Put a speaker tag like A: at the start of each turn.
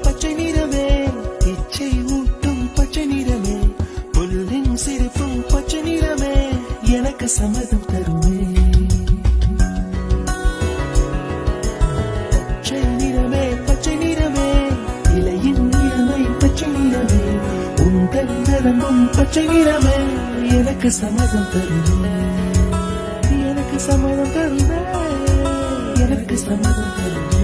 A: பச்சை நிறமே இச்சை ஊட்டும் பச்சை நிறமே புல்லின் சிரிப்பும் பச்சை நிறமே எனக்கு சம்மதம் தருமே. பச்சை நிறமே இலையின் நிறமை பச்சை நிறமே உங்கள் நலமும் பச்சை நிறமே எனக்கு சம்மதம் தருமே. எனக்கு சம்மதம் தருமே. எனக்கு சம்மதம் தருமே.